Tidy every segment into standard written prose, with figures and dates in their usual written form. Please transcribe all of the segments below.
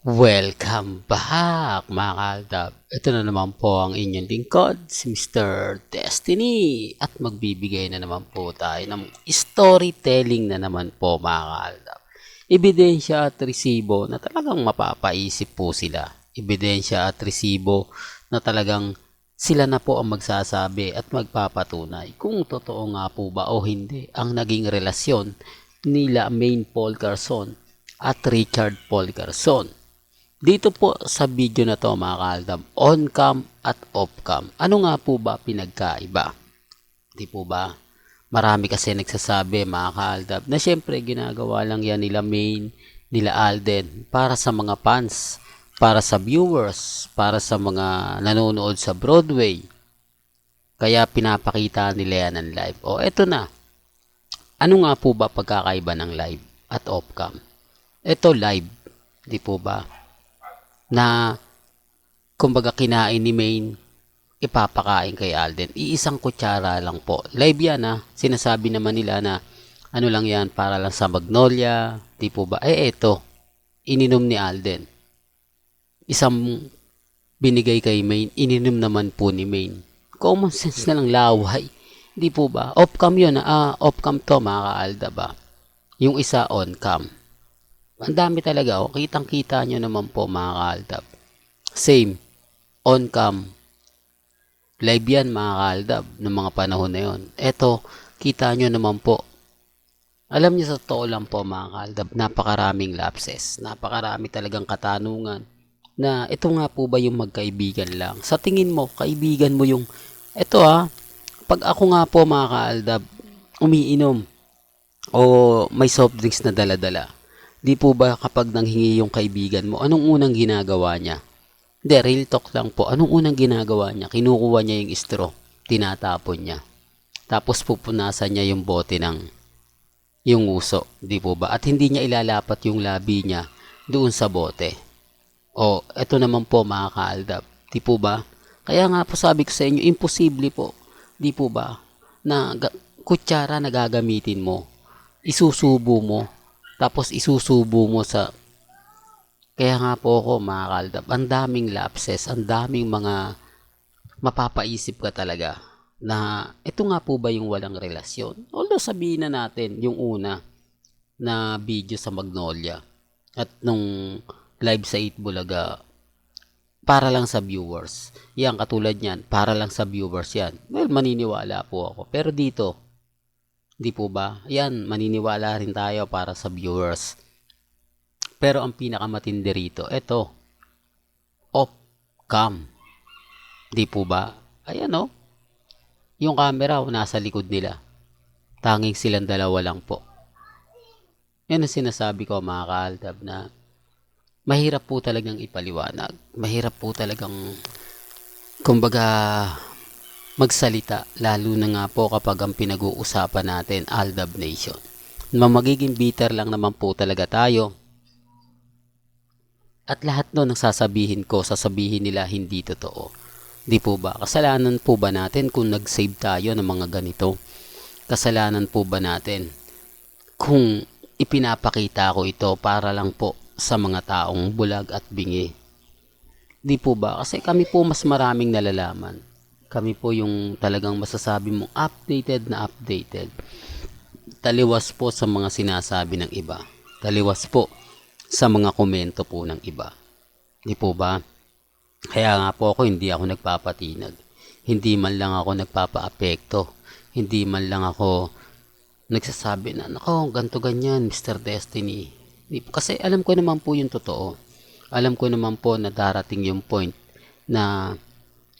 Welcome back mga kaaldab. Ito na naman po ang inyong lingkod, si Mr. Destiny. At magbibigay na naman po tayo ng storytelling na naman po mga kaaldab. Ebidensya at resibo na talagang mapapaisip po sila. Ebidensya at resibo na talagang sila na po ang magsasabi at magpapatunay kung totoo nga po ba o hindi ang naging relasyon nila Maine Paul Garson at Richard Paul Garson. Dito po sa video na to mga kaaldab, on-cam at off-cam. Ano nga po ba pinagkaiba? Di po ba? Marami kasi nagsasabi mga kaaldab na syempre ginagawa lang yan nila Maine, nila Alden para sa mga fans, para sa viewers, para sa mga nanonood sa Broadway. Kaya pinapakita nila yan ng live. O eto na. Ano nga po ba pagkakaiba ng live at off-cam? Ito live. Di po ba? Na kumbaga kinain ni Maine, ipapakain kay Alden. Iisang kutsara lang po. Live yan ha. Sinasabi naman nila na ano lang yan, para lang sa Magnolia. Di po ba? Eto. Ininom ni Alden. Isang binigay kay Maine, ininom naman po ni Maine. Common sense na lang laway. Di po ba? Off-cam yun. Off-cam to mga kaalda ba? Yung isa on-cam. Ang dami talaga, kitang-kita nyo naman po mga kaaldab. Same, on-cam, live yan mga kaaldab ng mga panahon na yon. Eto, kita nyo naman po. Alam nyo sa totoo lang po mga kaaldab, napakaraming lapses, napakarami talagang katanungan na ito nga po ba yung magkaibigan lang. Sa tingin mo, kaibigan mo yung, eto pag ako nga po mga kaaldab, umiinom o may soft drinks na dala-dala. Di po ba kapag nanghingi yung kaibigan mo, anong unang ginagawa niya? Hindi, real talk lang po. Anong unang ginagawa niya? Kinukuha niya yung straw, tinatapon niya. Tapos pupunasan niya yung bote ng yung uso, di po ba? At hindi niya ilalapat yung labi niya doon sa bote. O, eto naman po mga kaaldab. Di po ba? Kaya nga po sabi ko sa inyo, imposible po. Di po ba? Na kutsara na gagamitin mo, isusubo mo, tapos isusubo mo sa... Kaya nga po ako mga kaaldab, ang daming lapses, ang daming mga mapapaisip ka talaga na ito nga po ba yung walang relasyon? Although sabihin na natin yung una na video sa Magnolia at nung live sa 8 Bulaga, para lang sa viewers. Yan, katulad yan, para lang sa viewers yan. Well, maniniwala po ako. Pero dito, di po ba? Yan, maniniwala rin tayo para sa viewers. Pero ang pinakamatindi rito, ito, off-cam. Di po ba? Ayan yung camera nasa likod nila. Tanging silang dalawa lang po. Yan ang sinasabi ko mga kaaldab na mahirap po talagang ipaliwanag. Mahirap po talagang, kumbaga, magsalita, lalo na nga po kapag ang pinag-uusapan natin, Aldab Nation. Magiging bitter lang naman po talaga tayo. At lahat ng sasabihin ko, sasabihin nila hindi totoo. Di po ba? Kasalanan po ba natin kung nag-save tayo ng mga ganito? Kasalanan po ba natin kung ipinapakita ko ito para lang po sa mga taong bulag at bingi? Di po ba? Kasi kami po mas maraming nalalaman. Kami po yung talagang masasabi mong updated na updated. Taliwas po sa mga sinasabi ng iba. Taliwas po sa mga komento po ng iba. Di po ba? Kaya nga po ako hindi ako nagpapatinag. Hindi man lang ako nagpapaapekto. Hindi man lang ako nagsasabi na, nako, ganto ganyan, Mr. Destiny. Di po, kasi alam ko naman po yung totoo. Alam ko naman po na darating yung point na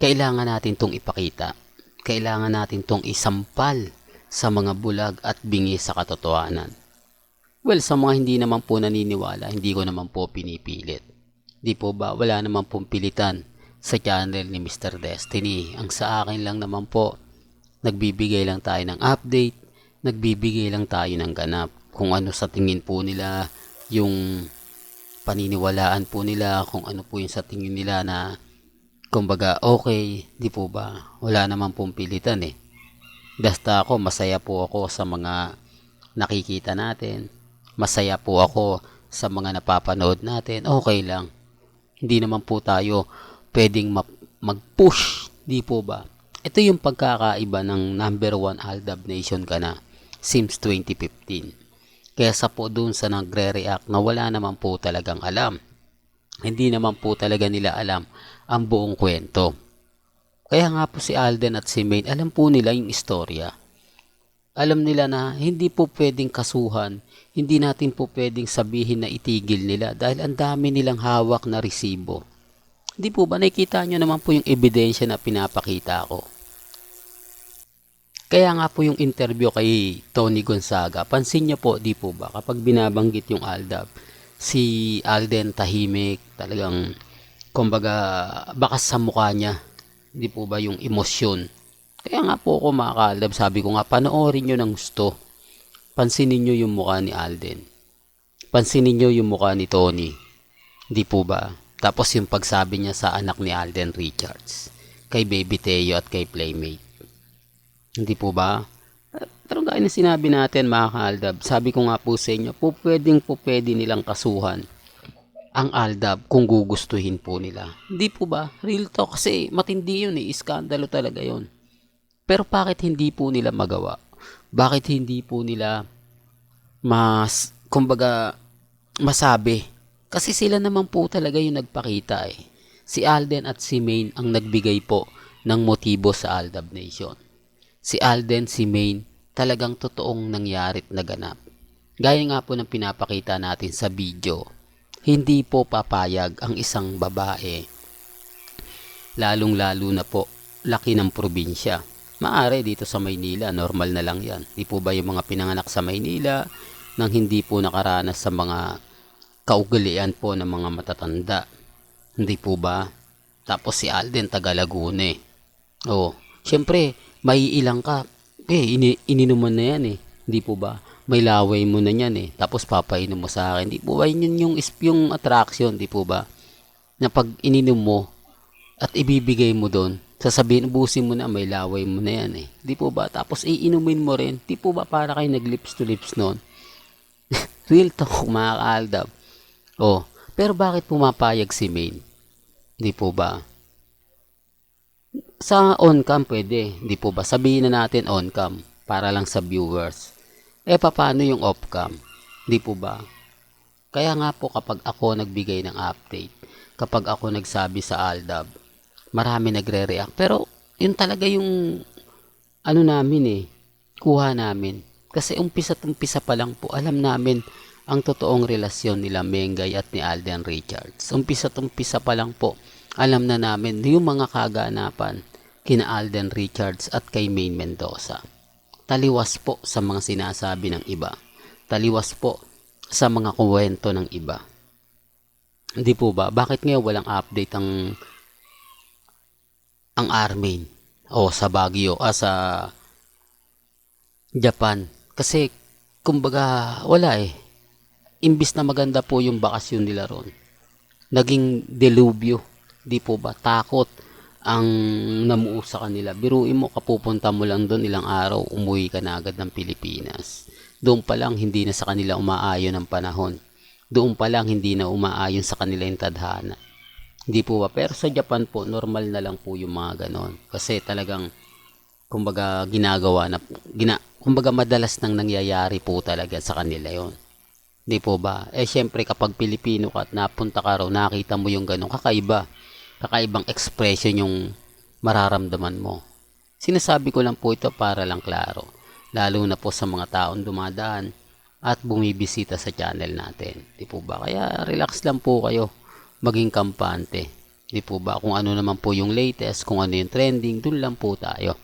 kailangan natin tong ipakita. Kailangan natin tong isampal sa mga bulag at bingi sa katotohanan. Well, sa mga hindi naman po naniniwala, hindi ko naman po pinipilit. Di po ba, wala naman pong pilitan sa channel ni Mr. Destiny. Ang sa akin lang naman po, nagbibigay lang tayo ng update, nagbibigay lang tayo ng ganap. Kung ano sa tingin po nila, yung paniniwalaan po nila, kung ano po yung sa tingin nila na kumbaga okay, di po ba? Wala naman pong pilitan eh. Basta ako, masaya po ako sa mga nakikita natin. Masaya po ako sa mga napapanood natin, okay lang. Hindi naman po tayo pwedeng mag-push, di po ba? Ito yung pagkakaiba ng number 1 Aldab Nation ka na since 2015. Kesa po dun sa nagre-react na wala naman po talagang alam. Hindi naman po talaga nila alam ang buong kwento. Kaya nga po si Alden at si Maine, alam po nila yung istorya. Alam nila na hindi po pwedeng kasuhan, hindi natin po pwedeng sabihin na itigil nila dahil ang dami nilang hawak na resibo. Di po ba nakikita nyo naman po yung ebidensya na pinapakita ko? Kaya nga po yung interview kay Tony Gonzaga, pansin nyo po, di po ba, kapag binabanggit yung Aldab, si Alden tahimik, talagang, kumbaga, bakas sa mukha niya, di po ba yung emosyon. Kaya nga po ako mga ka-Aldab, sabi ko nga, panoorin nyo ng gusto. Pansinin nyo yung mukha ni Alden. Pansinin nyo yung mukha ni Tony. Di po ba? Tapos yung pagsabi niya sa anak ni Alden Richards, kay Baby Teo at kay Playmate. Hindi po ba? Pero gaya na sinabi natin mga ka-Aldab, sabi ko nga po sa inyo, po pwede nilang kasuhan ang Aldab kung gugustuhin po nila. Hindi po ba? Real talk kasi matindi yun eh, iskandalo talaga yun. Pero bakit hindi po nila magawa? Bakit hindi po nila kumbaga, masabi? Kasi sila naman po talaga yung nagpakita eh. Si Alden at si Maine ang nagbigay po ng motibo sa Aldab Nation. Si Alden, si Maine, talagang totoong nangyarit na ganap. Gaya nga po ng pinapakita natin sa video, hindi po papayag ang isang babae, lalong-lalo na po, laki ng probinsya. Maari dito sa Maynila, normal na lang yan. Di po ba yung mga pinanganak sa Maynila nang hindi po nakaranas sa mga kaugalian po ng mga matatanda? Hindi po ba? Tapos si Alden, taga Laguna eh. Oh, syempre, may ilang ka. Ininuman na yan eh. Hindi po ba? May laway mo na yan eh. Tapos papainom mo sa akin. Di po ba? Yun yung attraction. Di po ba? Na pag ininom mo at ibibigay mo doon, sasabihin, ubusin mo na, may laway mo na yan eh. Di po ba? Tapos iinumin mo rin. Di po ba para kayo nag-lips to lips noon? Real talk mga ka-Aldab. Oh, pero bakit pumapayag si Maine? Di po ba? Sa on-cam pwede, di po ba? Sabihin na natin on-cam para lang sa viewers. Paano yung off-cam? Di po ba? Kaya nga po kapag ako nagbigay ng update, kapag ako nagsabi sa Aldab, marami nagre-react. Pero yun talaga yung ano namin eh, kuha namin. Kasi umpisa pa lang po, alam namin ang totoong relasyon nila Mengay at ni Alden Richards. Umpisa pa lang po, alam na namin yung mga kaganapan kina Alden Richards at kay Maine Mendoza. Taliwas po sa mga sinasabi ng iba. Taliwas po sa mga kuwento ng iba. Hindi po ba? Bakit ngayon walang update ang Armin o sa Baguio sa Japan? Kasi kumbaga wala eh. Imbis na maganda po yung bakasyon nila ron, naging delubyo. Di po ba? Takot ang namuo sa kanila. Biruin mo, kapupunta mo lang doon ilang araw, umuwi ka na agad ng Pilipinas. Doon pa lang hindi na sa kanila umaayon ang panahon. Doon pa lang hindi na umaayon sa kanila yung tadhana. Hindi po ba? Pero sa Japan po, normal na lang po yung mga ganon. Kasi talagang, kumbaga, kumbaga madalas nang nangyayari po talaga sa kanila yon. Hindi po ba? Syempre kapag Pilipino ka at napunta ka raw, nakita mo yung ganon, kakaibang expression yung mararamdaman mo. Sinasabi ko lang po ito para lang klaro, lalo na po sa mga taong dumadaan at bumibisita sa channel natin. Di po ba? Kaya relax lang po kayo, maging kampante. Di po ba? Kung ano naman po yung latest, kung ano yung trending, dun lang po tayo.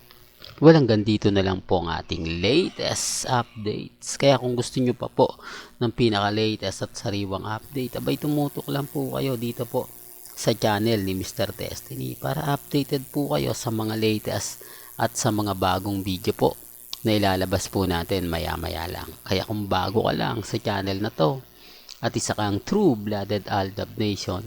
Walang gandito na lang po ang ating latest updates. Kaya kung gusto nyo pa po ng pinaka-latest at sariwang update, abay tumutok lang po kayo dito po sa channel ni Mr. Destiny para updated po kayo sa mga latest at sa mga bagong video po na ilalabas po natin maya-maya lang. Kaya kung bago ka lang sa channel na to at isa kang true-blooded Aldab Nation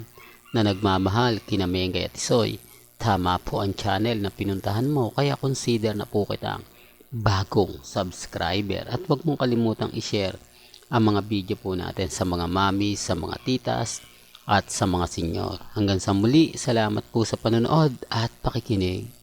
na nagmamahal kina Mengay at Isoy, tama po ang channel na pinuntahan mo, kaya consider na po kitang bagong subscriber at huwag mong kalimutang i-share ang mga video po natin sa mga mami, sa mga titas, at sa mga senyor. Hanggang sa muli, salamat po sa panonood at pakikinig.